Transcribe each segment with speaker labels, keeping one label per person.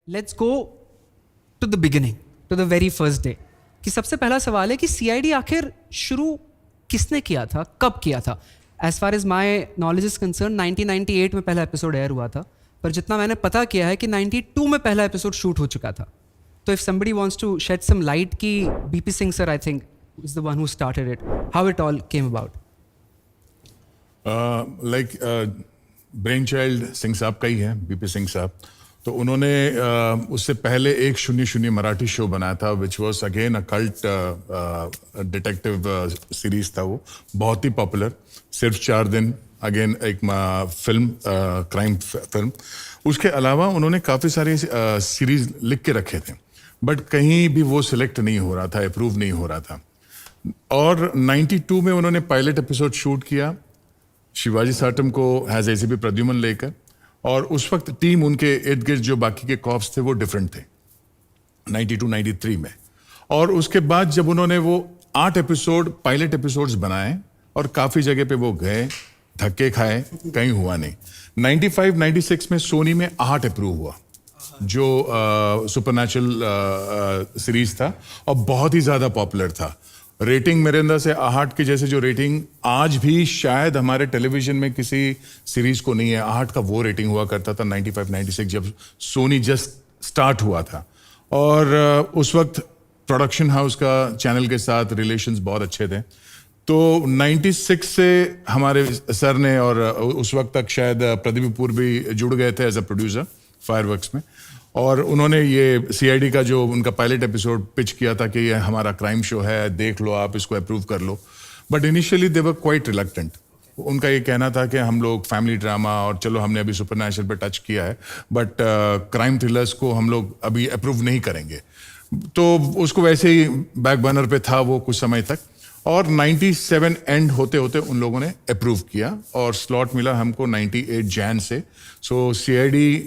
Speaker 1: Let's go to the beginning, to the very first day. कि सबसे पहला सवाल है कि सीआईडी आखिर शुरू किसने किया था, कब किया था? As far as my knowledge is concern 1998 में पहला एपिसोड एयर हुआ था, पर जितना मैंने पता किया है कि 92 में पहला एपिसोड शूट हो चुका था। तो if somebody wants to shed some light कि BP Singh sir I think is the one who started it, how it all came about?
Speaker 2: Brain child Singh साहब का ही है, बीपी सिंह साहब। तो उन्होंने उससे पहले एक 00 मराठी शो बनाया था which was again a cult detective series था। वो बहुत ही पॉपुलर, सिर्फ 4 दिन, अगेन एक फिल्म, क्राइम फिल्म। उसके अलावा उन्होंने काफ़ी सारे सीरीज लिख के रखे थे, बट कहीं भी वो सिलेक्ट नहीं हो रहा था, अप्रूव नहीं हो रहा था। और 92 में उन्होंने पायलट एपिसोड शूट किया शिवाजी साटम को हैज एसीपी प्रद्युमन लेकर, और उस वक्त टीम उनके इर्द गिर्द जो बाकी के कॉप्स थे वो डिफरेंट थे 92-93 में। और उसके बाद जब उन्होंने वो 8 एपिसोड पायलट एपिसोड्स बनाए और काफ़ी जगह पे वो गए, धक्के खाए, कहीं हुआ नहीं। 95-96 में सोनी में 8 अप्रूव हुआ, जो सुपरनैचुरल सीरीज था और बहुत ही ज़्यादा पॉपुलर था। रेटिंग मेरे अंदर से आहट की जैसे जो रेटिंग आज भी शायद हमारे टेलीविजन में किसी सीरीज को नहीं है, आहट का वो रेटिंग हुआ करता था 95-96 जब सोनी जस्ट स्टार्ट हुआ था। और उस वक्त प्रोडक्शन हाउस का चैनल के साथ रिलेशंस बहुत अच्छे थे। तो 96 से हमारे सर ने, और उस वक्त तक शायद प्रदीप कपूर भी जुड़ गए थे एज अ प्रोड्यूसर फायरवर्क्स में, और उन्होंने ये सीआईडी का जो उनका पायलट एपिसोड पिच किया था कि ये हमारा क्राइम शो है, देख लो, आप इसको अप्रूव कर लो। But initially they were quite reluctant. उनका ये कहना था कि हम लोग फैमिली ड्रामा, और चलो हमने अभी सुपरनैचुरल पे टच किया है, बट क्राइम थ्रिलर्स को हम लोग अभी अप्रूव नहीं करेंगे। तो उसको वैसे ही बैक बर्नर पे था वो कुछ समय तक, और 97 एंड होते होते उन लोगों ने अप्रूव किया और स्लॉट मिला हमको 98 जैन से। सो सीआईडी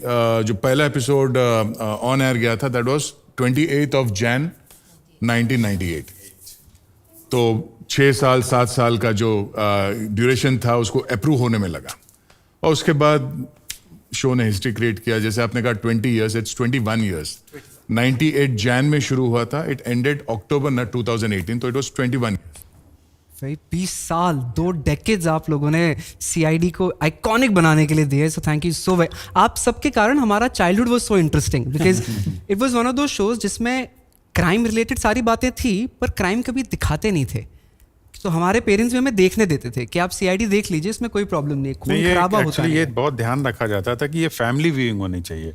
Speaker 2: जो पहला एपिसोड ऑन एयर गया था दैट वाज 28 जैन 1998। तो 6 साल 7 साल का जो ड्यूरेशन था उसको अप्रूव होने में लगा, और उसके बाद शो ने हिस्ट्री क्रिएट किया। जैसे आपने कहा 20 ईयर्स, इट्स 21 ईयर्स। 98 जैन में शुरू हुआ था, इट एंडेड अक्टूबर 2018, तो इट वाज 21।
Speaker 1: भाई 20 साल, 2 डेकेड्स आप लोगों ने सीआईडी को आइकॉनिक बनाने के लिए दिए, so thank you so much. आप सबके कारण हमारा childhood was so interesting because it was one of दो शोज जिसमें क्राइम रिलेटेड सारी बातें थी पर क्राइम कभी दिखाते नहीं थे। तो हमारे पेरेंट्स भी हमें देखने देते थे कि आप सीआईडी देख लीजिए, इसमें कोई प्रॉब्लम नहीं, खून खराबा होता है।
Speaker 3: ये बहुत ध्यान रखा जाता था कि ये फैमिली व्यूइंग होनी चाहिए।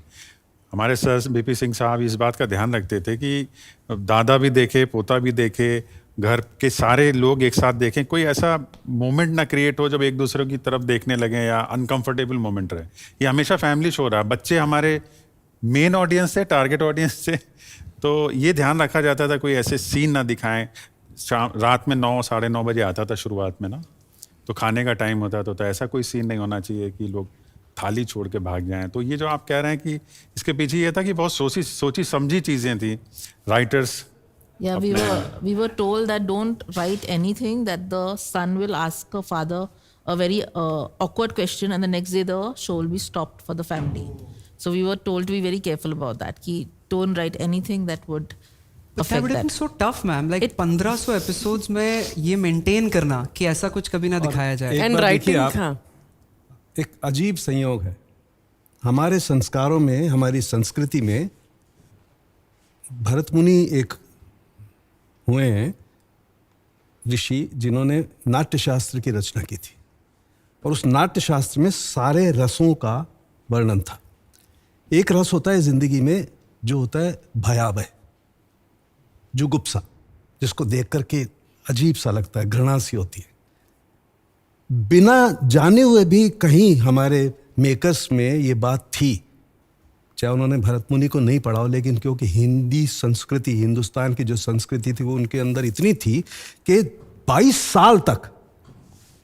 Speaker 3: हमारे सर बीपी सिंह साहब इस बात का ध्यान रखते थे कि दादा भी देखे, पोता भी देखे, घर के सारे लोग एक साथ देखें, कोई ऐसा मोमेंट ना क्रिएट हो जब एक दूसरे की तरफ देखने लगे या अनकंफर्टेबल मोमेंट रहे। ये हमेशा फैमिली शो रहा। बच्चे हमारे मेन ऑडियंस थे, टारगेट ऑडियंस थे, तो ये ध्यान रखा जाता था कोई ऐसे सीन ना दिखाएं। रात में 9 साढ़े 9 बजे आता था शुरुआत में ना, तो खाने का टाइम होता था, तो ऐसा कोई सीन नहीं होना चाहिए कि लोग थाली छोड़ के भाग जाएं। तो ये जो आप कह रहे हैं कि इसके पीछे ये था कि बहुत सोची समझी चीज़ें थी writers.
Speaker 4: Yeah, we were told that don't write anything that the son will ask a father a very awkward question, and the next day the show will be stopped for the family. So we were told to be very careful about that. Ki don't write anything that would affect that.
Speaker 1: But that would be so tough, ma'am. Like 1500 episodes में ये maintain करना कि ऐसा कुछ कभी ना दिखाया जाए।
Speaker 5: And writing था। एक अजीब संयोग है हमारे संस्कारों में, हमारी संस्कृति में। भरत मुनि एक हुए हैं ऋषि जिन्होंने नाट्य शास्त्र की रचना की थी, और उस नाट्य शास्त्र में सारे रसों का वर्णन था। एक रस होता है जिंदगी में जो होता है भयावह, जुगुप्सा, जिसको देख करके अजीब सा लगता है, घृणा सी होती है। बिना जाने हुए भी कहीं हमारे मेकर्स में ये बात थी, चाहे उन्होंने भरत मुनि को नहीं पढ़ा हो, लेकिन क्योंकि हिंदी संस्कृति, हिंदुस्तान की जो संस्कृति थी वो उनके अंदर इतनी थी कि 22 साल तक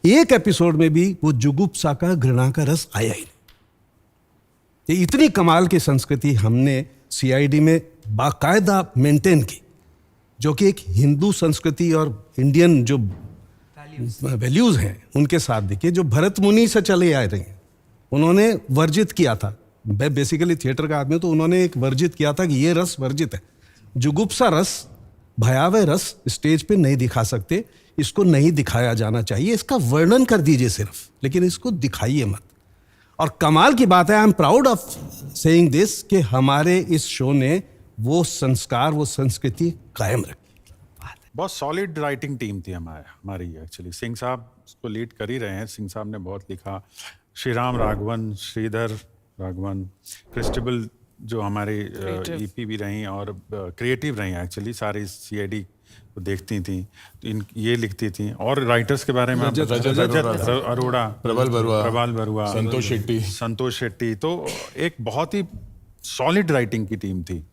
Speaker 5: एक एपिसोड में भी वो जुगुप्सा का, घृणा का रस आया ही नहीं। ये इतनी कमाल की संस्कृति हमने सीआईडी में बाकायदा मेंटेन की, जो कि एक हिंदू संस्कृति और इंडियन जो वैल्यूज हैं उनके साथ देखिए, जो भरत मुनि से चले आ रहे हैं। उन्होंने वर्जित किया था मैं बेसिकली थिएटर का आदमी हूं, तो उन्होंने एक वर्जित किया था कि ये रस वर्जित है, जुगुप्सा रस, भयावह रस स्टेज पे नहीं दिखा सकते, इसको नहीं दिखाया जाना चाहिए, इसका वर्णन कर दीजिए सिर्फ, लेकिन इसको दिखाइए मत। और कमाल की बात है, I am proud of saying this, कि हमारे इस शो ने वो संस्कार, वो संस्कृति कायम रखी।
Speaker 3: बहुत सॉलिड राइटिंग टीम थी हमारी एक्चुअली। सिंह साहब उसको लीड कर ही रहे हैं, सिंह साहब ने बहुत लिखा, श्री राम राघवन, श्रीधर राघवन, क्रिस्टेबल जो हमारे ईपी भी रही और क्रिएटिव रही एक्चुअली, सारी सीआईडी को देखती थी, तो ये लिखती थी। और राइटर्स के बारे में आप रजत अरोड़ा,
Speaker 2: प्रबल
Speaker 3: बरुआ, संतोष शेट्टी, तो एक बहुत ही सॉलिड राइटिंग की टीम थी,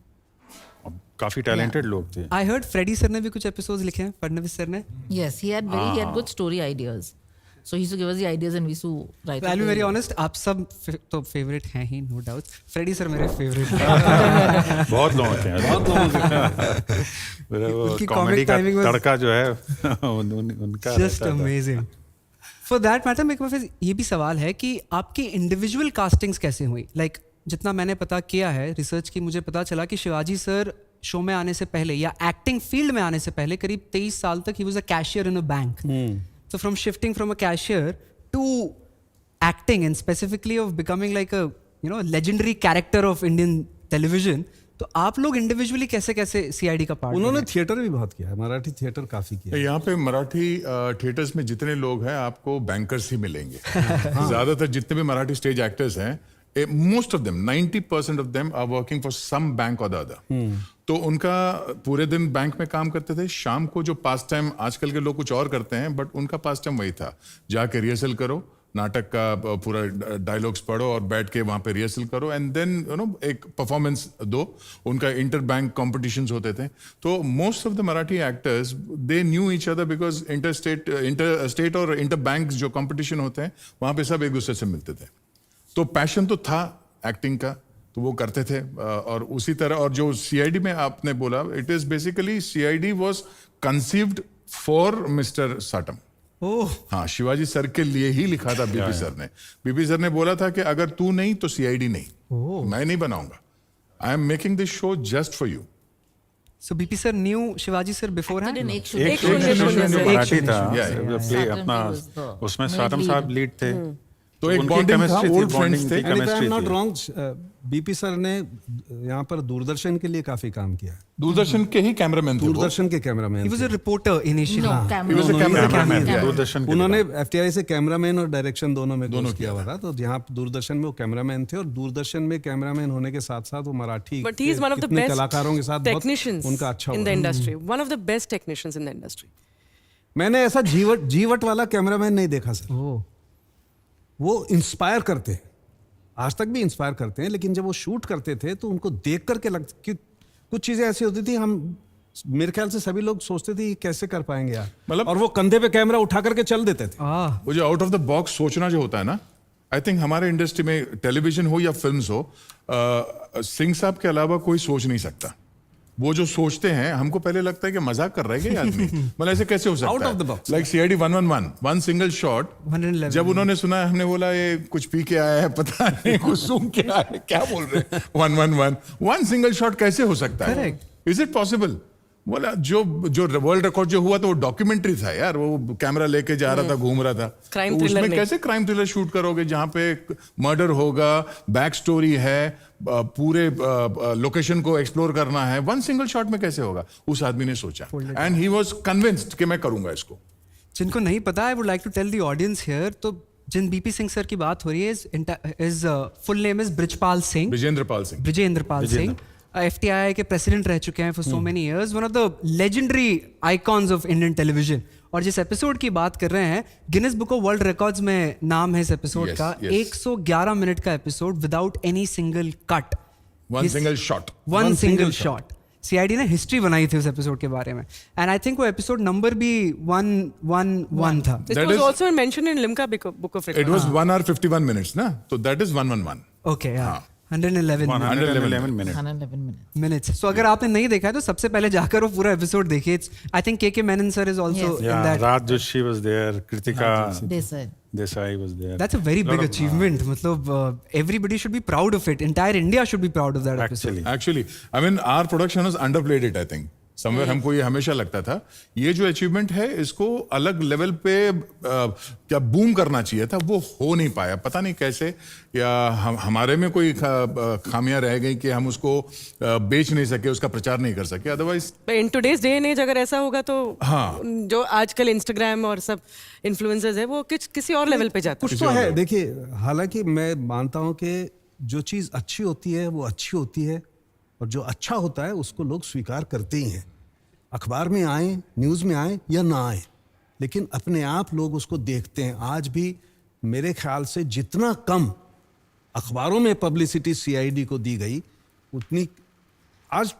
Speaker 3: काफी टैलेंटेड लोग थे।
Speaker 1: आई हर्ड फ्रेडी सर ने भी कुछ एपिसोड्स लिखे हैं, फडणवीस सर ने।
Speaker 4: Yes, he had good story ideas. So he used to give us the ideas and we used to write.
Speaker 1: I'll be very honest, आप सब तो फेवरेट हैं ही, नो डाउट। फ्रेडी सर मेरे फेवरेट हैं।
Speaker 3: बहुत लोगों के हैं, बहुत लोगों के कॉमेडी का तड़का जो है उनका
Speaker 1: just amazing. For that matter मेरे पास ये भी सवाल है कि आपकी इंडिविजुअल कास्टिंग्स कैसे हुई? लाइक जितना मैंने पता किया है, रिसर्च की, मुझे पता चला कि शिवाजी सर शो में आने से पहले या एक्टिंग फील्ड में आने से पहले करीब 23 साल तक he was a cashier in a bank. So from shifting from a cashier to acting and specifically of becoming like a legendary character of Indian television, तो आप लोग इंडिविजुअली कैसे कैसे सीआईडी का पार्ट?
Speaker 5: उन्होंने थिएटर भी बहुत किया है, मराठी थिएटर काफी किया है।
Speaker 2: यहाँ पे मराठी थिएटर्स में जितने लोग हैं आपको बैंकर्स ही मिलेंगे। ज्यादातर जितने भी मराठी स्टेज एक्टर्स हैं, most of them 90% of them are working for some bank और द अदर। तो उनका पूरे दिन बैंक में काम करते थे, शाम को जो पास टाइम, आजकल के लोग कुछ और करते हैं, बट उनका पास टाइम वही था, जाके रिहर्सल करो, नाटक का पूरा डायलॉग्स पढ़ो और बैठ के वहाँ पे रिहर्सल करो, एंड देन एक परफॉर्मेंस दो। उनका इंटर बैंक कॉम्पिटिशंस होते थे। तो most of the Marathi actors they knew each other, because inter state और इंटर बैंक जो कॉम्पिटिशन होते हैं वहाँ पे सब एक दूसरे से मिलते थे। तो पैशन तो था एक्टिंग का, तो वो करते थे। और उसी तरह, और जो सीआईडी में आपने बोला, it is basically CID was conceived for mister Satam. हाँ, शिवाजी सर के लिए ही लिखा था बीपी सर ने। बीपी सर ने बोला था कि अगर तू नहीं तो सीआईडी नहीं, मैं नहीं बनाऊंगा, I am making this show just for you.
Speaker 1: So BP sir knew Shivaji sir beforehand?
Speaker 3: एक मराठी था प्ले अपना, उसमें साटम साहब लीड थे,
Speaker 2: तो एक बॉन्डिंग था, ओल्ड फ्रेंड्स थे।
Speaker 5: And if I am not wrong, BP sir ने यहाँ पर दूरदर्शन के लिए काफी काम किया है।
Speaker 2: दूरदर्शन के ही कैमरामैन थे वो।
Speaker 5: दूरदर्शन के cameraman
Speaker 1: He was a reporter initially.
Speaker 4: No,
Speaker 2: He was a cameraman.
Speaker 3: Doordarshan के
Speaker 5: उन्होंने एफटीआई से कैमरामैन और डायरेक्शन दोनों में कोर्स किया हुआ था। तो यहाँ दूरदर्शन में वो कैमरामैन थे, और दूरदर्शन में कैमरामैन होने के साथ साथ वो Marathi
Speaker 6: But he is one of the
Speaker 5: कितने
Speaker 6: best
Speaker 5: कलाकारों के साथ बहुत
Speaker 6: technicians
Speaker 5: उनका अच्छा
Speaker 6: in the
Speaker 5: हुआ।
Speaker 6: industry. One of the best technicians in the industry.
Speaker 5: मैंने ऐसा जीवट वाला कैमरामैन नहीं देखा सर। वो इंस्पायर करते हैं, आज तक भी इंस्पायर करते हैं, लेकिन जब वो शूट करते थे तो उनको देख करके लगता कि कुछ चीजें ऐसी होती थी, हम मेरे ख्याल से सभी लोग सोचते थे ये कैसे कर पाएंगे यार,
Speaker 2: मतलब,
Speaker 5: और वो कंधे पे कैमरा उठा करके चल देते थे।
Speaker 2: वो जो आउट ऑफ द बॉक्स सोचना जो होता है ना, आई थिंक हमारे इंडस्ट्री में टेलीविजन हो या फिल्म्स हो, सिंह साहब के अलावा कोई सोच नहीं सकता। वो जो सोचते हैं, हमको पहले लगता है कि मजाक कर रहा है क्या ये आदमी, मतलब ऐसे कैसे हो सकता है?
Speaker 5: Out of the box.
Speaker 2: Like CID 111, one single shot.
Speaker 1: 111।
Speaker 2: जब उन्होंने सुना, हमने बोला ये कुछ पी के आया है, पता नहीं कुछ सूंघ के आया है, क्या बोल रहे हैं? 111 वन सिंगल शॉट कैसे हो सकता है?
Speaker 1: Correct.
Speaker 2: Is it possible? बोला जो वर्ल्ड रिकॉर्ड जो हुआ तो वो डॉक्यूमेंटरी था यार, वो कैमरा लेके जा रहा था, घूम रहा था।
Speaker 6: Crime
Speaker 2: तो
Speaker 6: thriller
Speaker 2: उसमें
Speaker 6: नहीं।
Speaker 2: कैसे क्राइम थ्रिलर शूट करोगे जहां पे मर्डर होगा, बैक स्टोरी है, पूरे लोकेशन को एक्सप्लोर करना है, वन सिंगल शॉट में कैसे होगा? उस आदमी ने सोचा, एंड ही वाज कन्विंस्ड कि मैं करूंगा इसको।
Speaker 1: जिनको नहीं पता, I would like to tell the audience here, तो जिन बीपी सिंह सर की बात हो रही है, is full name is Brijpal Singh. Brijendra Pal Singh FTI के प्रेसिडेंट रह चुके हैं for so many years, one of the legendary icons of Indian television. और जिस एपिसोड की बात कर रहे हैं, Guinness book of world records में नाम है इस एपिसोड का। 111 मिनट का episode without any single cut,
Speaker 2: one
Speaker 1: single shot. CID ने हिस्ट्री बनाई थी उस एपिसोड के बारे में, एंड आई थिंक वो एपिसोड नंबर भी 111 था।
Speaker 6: This
Speaker 2: That
Speaker 6: was
Speaker 2: is-
Speaker 6: also mentioned in Limca Book of
Speaker 2: it
Speaker 6: Records.
Speaker 2: Was 1 hour 51 minutes ना, तो that is 111।
Speaker 1: Okay, 111
Speaker 3: 111 minutes.
Speaker 4: 111 minutes.
Speaker 1: minutes. So अगर आपने नहीं देखा है तो सबसे पहले जाकर वो पूरा एपिसोड देखिए. I think KK Menon sir is also
Speaker 4: Yes.
Speaker 1: in
Speaker 3: Yeah,
Speaker 1: that.
Speaker 3: Raj Joshi was there, Kritika
Speaker 4: They said.
Speaker 3: Desai was there.
Speaker 1: That's a very
Speaker 3: Lot
Speaker 1: big
Speaker 3: of-
Speaker 1: achievement. मतलब everybody should be proud of it. Entire India should be proud of that episode.
Speaker 3: Actually.
Speaker 2: Actually, I mean, our production has underplayed it, I think. Somewhere हमको ये हमेशा लगता था ये जो achievement है इसको अलग लेवल पे क्या बूम करना चाहिए था, वो हो नहीं पाया. पता नहीं कैसे, या हमारे में कोई खामियां रह गई कि हम उसको बेच नहीं सके, उसका प्रचार नहीं कर सके. Otherwise
Speaker 6: But in today's day and age अगर ऐसा होगा तो
Speaker 2: हाँ.
Speaker 6: जो आजकल इंस्टाग्राम और सब इन्फ्लुएंसर्स है वो किसी और लेवल पे जाता है.
Speaker 5: कुछ तो है. देखिए, हालांकि मैं मानता हूं कि जो चीज़ अच्छी होती है वो अच्छी होती है, और जो अच्छा होता है उसको लोग स्वीकार करते ही हैं. अखबार में आए, न्यूज़ में आए या ना आए, लेकिन अपने आप लोग उसको देखते हैं. आज भी मेरे ख्याल से जितना कम अखबारों में पब्लिसिटी सीआईडी को दी गई, उतनी आज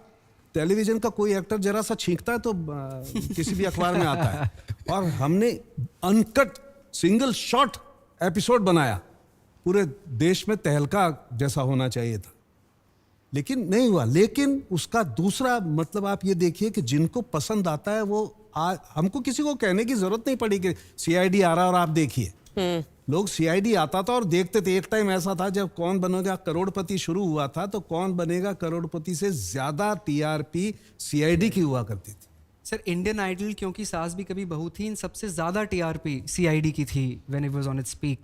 Speaker 5: टेलीविज़न का कोई एक्टर जरा सा छींकता है तो किसी भी अखबार में आता है. और हमने अनकट सिंगल शॉट एपिसोड बनाया, पूरे देश में तहलका जैसा होना चाहिए था, लेकिन नहीं हुआ. लेकिन उसका दूसरा मतलब आप ये देखिए कि जिनको पसंद आता है वो हमको किसी को कहने की जरूरत नहीं पड़ी कि सीआईडी आ रहा है और आप देखिए. लोग सीआईडी आता था और देखते थे. एक टाइम ऐसा था जब कौन बनेगा करोड़पति शुरू हुआ था, तो कौन बनेगा करोड़पति से ज्यादा टीआरपी सीआईडी की हुआ करती थी.
Speaker 1: सर इंडियन आइडल क्योंकि सास भी कभी बहू थी, इन सबसे ज्यादा टीआरपी सीआईडी की थी when it was on its peak.